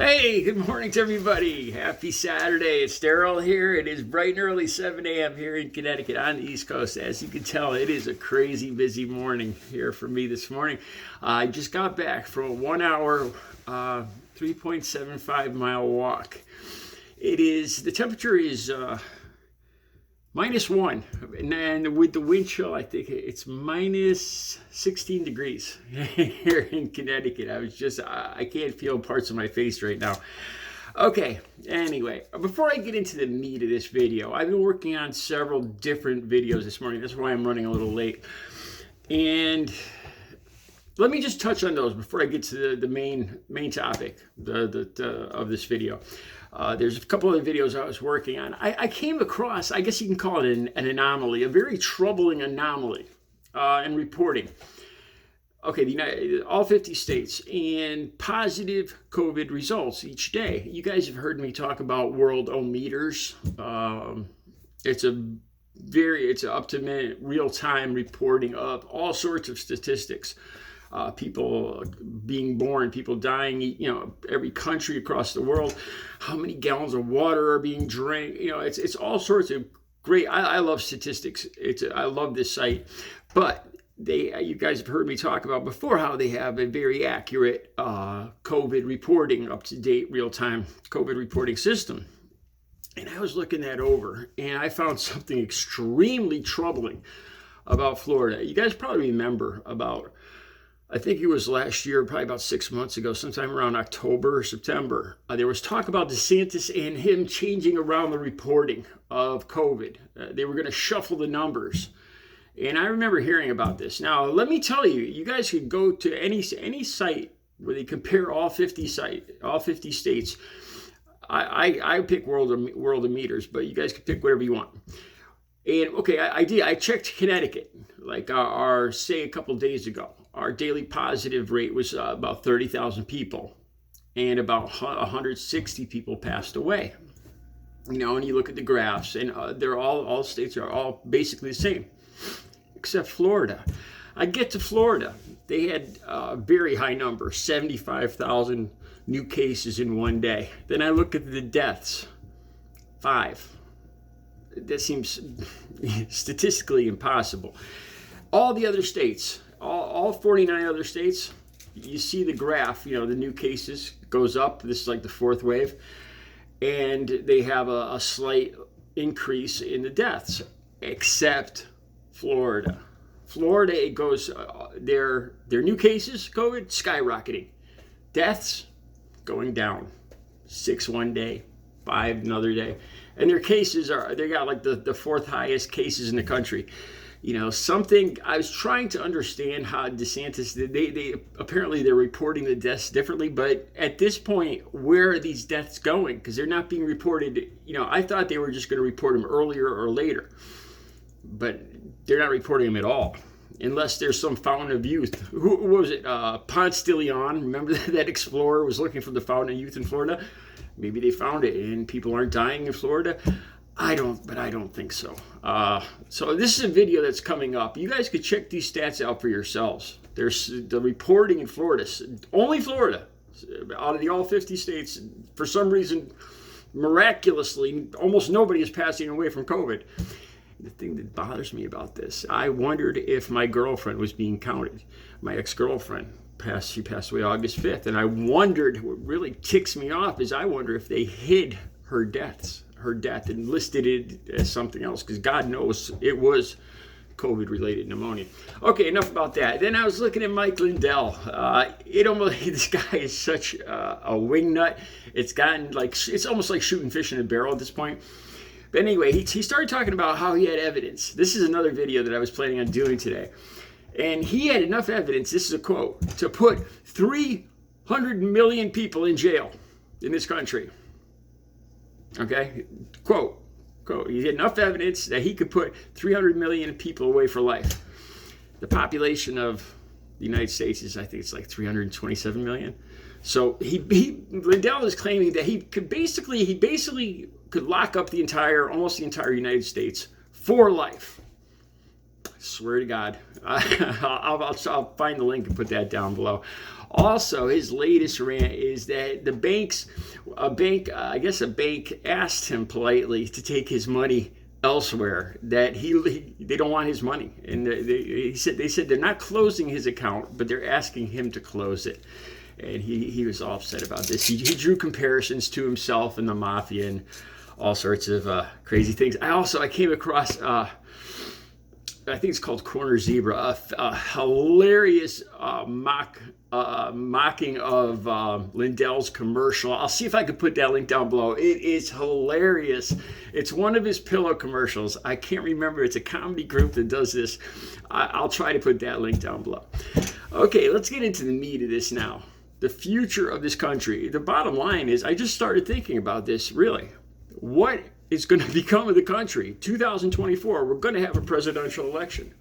Hey, good morning to everybody. Happy Saturday. It's Daryl here. It is bright and early 7 a.m. here in Connecticut on the East Coast. As you can tell, it is a crazy busy morning here for me this morning. I just got back from a 1 hour, 3.75 mile walk. The temperature is -1, and with the wind chill, I think it's minus 16 degrees here in Connecticut. I can't feel parts of my face right now. Okay, anyway, before I get into the meat of this video, I've been working on several different videos this morning. That's why I'm running a little late. And let me just touch on those before I get to the main topic of this video. There's a couple of videos I was working on. I came across, I guess you can call it an anomaly, a very troubling anomaly in reporting. Okay, all 50 states and positive COVID results each day. You guys have heard me talk about Worldometers. It's up to minute, real-time reporting of all sorts of statistics. People being born, people dying, every country across the world, how many gallons of water are being drank. It's all sorts of great. I love statistics. I love this site, but you guys have heard me talk about before how they have a very accurate COVID reporting, up-to-date, real-time COVID reporting system. And I was looking that over, and I found something extremely troubling about Florida. You guys probably remember I think it was last year, probably about 6 months ago, sometime around October or September, there was talk about DeSantis and him changing around the reporting of COVID. They were going to shuffle the numbers. And I remember hearing about this. Now, let me tell you, you guys could go to any site where they compare all 50 states. I pick Worldometers, but you guys can pick whatever you want. And okay, I checked Connecticut, say a couple days ago. Our daily positive rate was about 30,000 people, and about 160 people passed away. And you look at the graphs, and all states are all basically the same, except Florida. I get to Florida, they had a very high number, 75,000 new cases in one day. Then I look at the deaths, 5. That seems statistically impossible. All the other states, all 49 other states, you see the graph, the new cases goes up. This is like the fourth wave. And they have a slight increase in the deaths, except Florida. Florida, it goes, their new cases, COVID, skyrocketing. Deaths going down. 6 one day, 5 another day. And their cases they got like the fourth highest cases in the country. Something I was trying to understand how DeSantis, they apparently they're reporting the deaths differently, but at this point, where are these deaths going? Because they're not being reported. I thought they were just going to report them earlier or later, but they're not reporting them at all, unless there's some fountain of youth. Who was it? Ponce de Leon, remember that explorer was looking for the fountain of youth in Florida? Maybe they found it and people aren't dying in Florida. I don't think so. So this is a video that's coming up. You guys could check these stats out for yourselves. There's the reporting in Florida, only Florida, out of the all 50 states, for some reason, miraculously, almost nobody is passing away from COVID. The thing that bothers me about this, I wondered if my girlfriend was being counted. My ex-girlfriend she passed away August 5th. And I wondered, what really ticks me off is I wonder if they hid her death and listed it as something else, because God knows it was COVID-related pneumonia. Okay, enough about that. Then I was looking at Mike Lindell. This guy is such a wingnut. It's gotten it's almost like shooting fish in a barrel at this point. But anyway, he started talking about how he had evidence. This is another video that I was planning on doing today. And he had enough evidence, this is a quote, to put 300 million people in jail in this country. Okay, quote, he had enough evidence that he could put 300 million people away for life. The population of the United States is, I think it's like 327 million. So Lindell is claiming that he basically could lock up almost the entire United States for life. I swear to God. I'll find the link and put that down below. Also, his latest rant is that a bank asked him politely to take his money elsewhere, that they don't want his money, and they said they're not closing his account, but they're asking him to close it. And he was all upset about this. He drew comparisons to himself and the mafia and all sorts of crazy things. I came across I think it's called Corner Zebra, a hilarious mocking of Lindell's commercial. I'll see if I can put that link down below. It is hilarious. It's one of his pillow commercials. I can't remember. It's a comedy group that does this. I'll try to put that link down below. Okay, let's get into the meat of this now. The future of this country. The bottom line is, I just started thinking about this, really. What is going to become of the country? 2024, we're going to have a presidential election.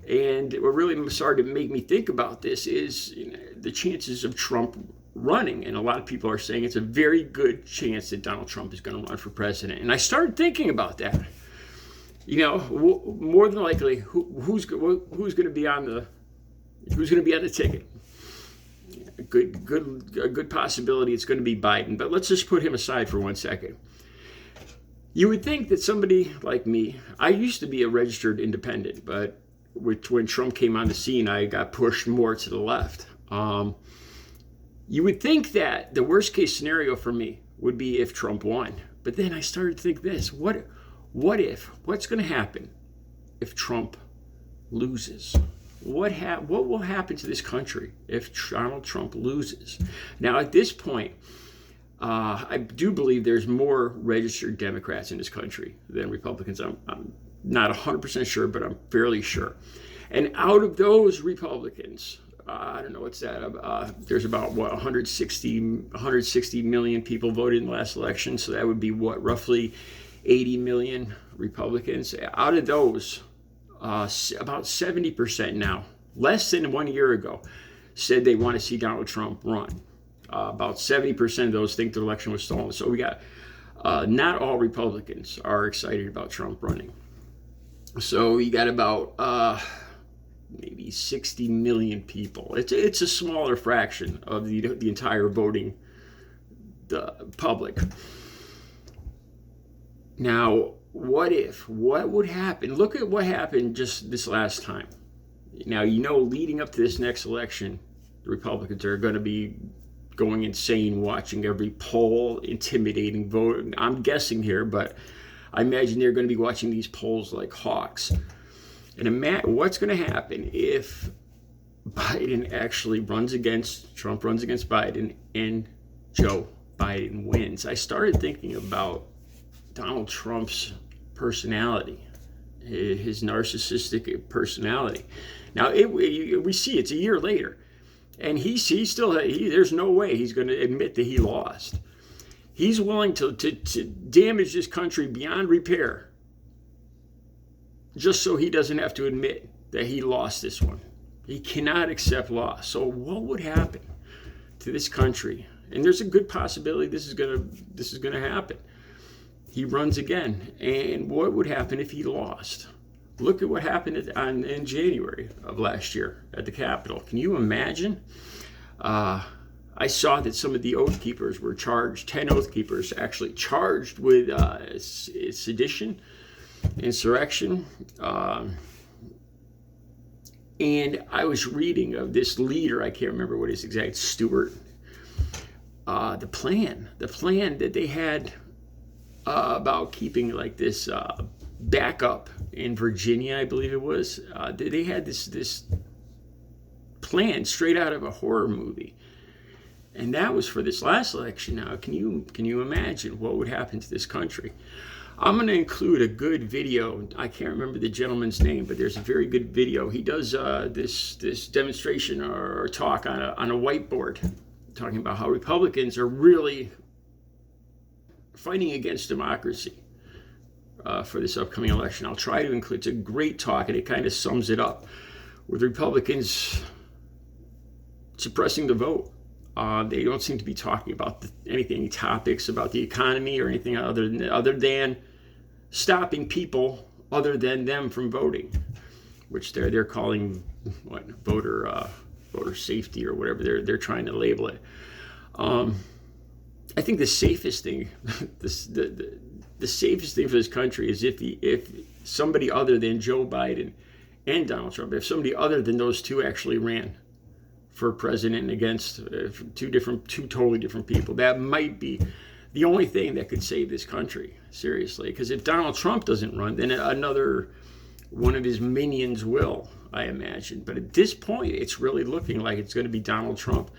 And what really started to make me think about this is the chances of Trump running. And a lot of people are saying it's a very good chance that Donald Trump is going to run for president. And I started thinking about that. More than likely, who's going to be on the ticket? A good possibility it's going to be Biden. But let's just put him aside for 1 second. You would think that somebody like me, I used to be a registered independent, but when Trump came on the scene, I got pushed more to the left. You would think that the worst case scenario for me would be if Trump won. But then I started to think this, what's going to happen if Trump loses? What will happen to this country if Donald Trump loses? Now, at this point, I do believe there's more registered Democrats in this country than Republicans. I'm not 100% sure, but I'm fairly sure. And out of those Republicans, I don't know what's that. There's about 160 million people voted in the last election, so that would be roughly 80 million Republicans. Out of those, about 70% now, less than 1 year ago, said they want to see Donald Trump run. About 70% of those think the election was stolen. So we got not all Republicans are excited about Trump running. So you got about maybe 60 million people. It's a smaller fraction of the entire voting public. Now, what would happen? Look at what happened just this last time. Now, leading up to this next election, the Republicans are going to be going insane, watching every poll, intimidating vote. I'm guessing here, but I imagine they're going to be watching these polls like hawks. And what's going to happen if Trump runs against Biden and Joe Biden wins? I started thinking about Donald Trump's personality, his narcissistic personality. Now, we see it's a year later. And there's no way he's going to admit that he lost. He's willing to damage this country beyond repair just so he doesn't have to admit that he lost this one. He cannot accept loss. So what would happen to this country? And there's a good possibility this is going to happen. He runs again. And what would happen if he lost? Look at what happened in January of last year at the Capitol. Can you imagine? I saw that some of the Oath Keepers were charged, 10 Oath Keepers actually charged with sedition, insurrection. And I was reading of this leader, I can't remember what his exact, Stewart, the plan that they had about keeping like this backup in Virginia, I believe it was. They had this plan straight out of a horror movie, and that was for this last election. Now, can you imagine what would happen to this country? I'm going to include a good video. I can't remember the gentleman's name, but there's a very good video. He does this demonstration or talk on a whiteboard, talking about how Republicans are really fighting against democracy for this upcoming election. I'll try to include. It's a great talk, and it kind of sums it up with Republicans suppressing the vote. They don't seem to be talking about any topics about the economy or anything other than stopping people other than them from voting, which they're calling voter or safety or whatever they're trying to label it. I think the safest thing, the safest thing for this country is if somebody other than Joe Biden and Donald Trump, if somebody other than those two actually ran for president against two totally different people. That might be the only thing that could save this country, seriously. Because if Donald Trump doesn't run, then another one of his minions will, I imagine. But at this point, it's really looking like it's going to be Donald Trump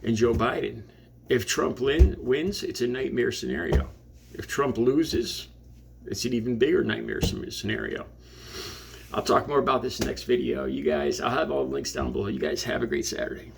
and Joe Biden. If Trump wins, it's a nightmare scenario. If Trump loses, it's an even bigger nightmare scenario. I'll talk more about this in the next video. You guys, I'll have all the links down below. You guys have a great Saturday.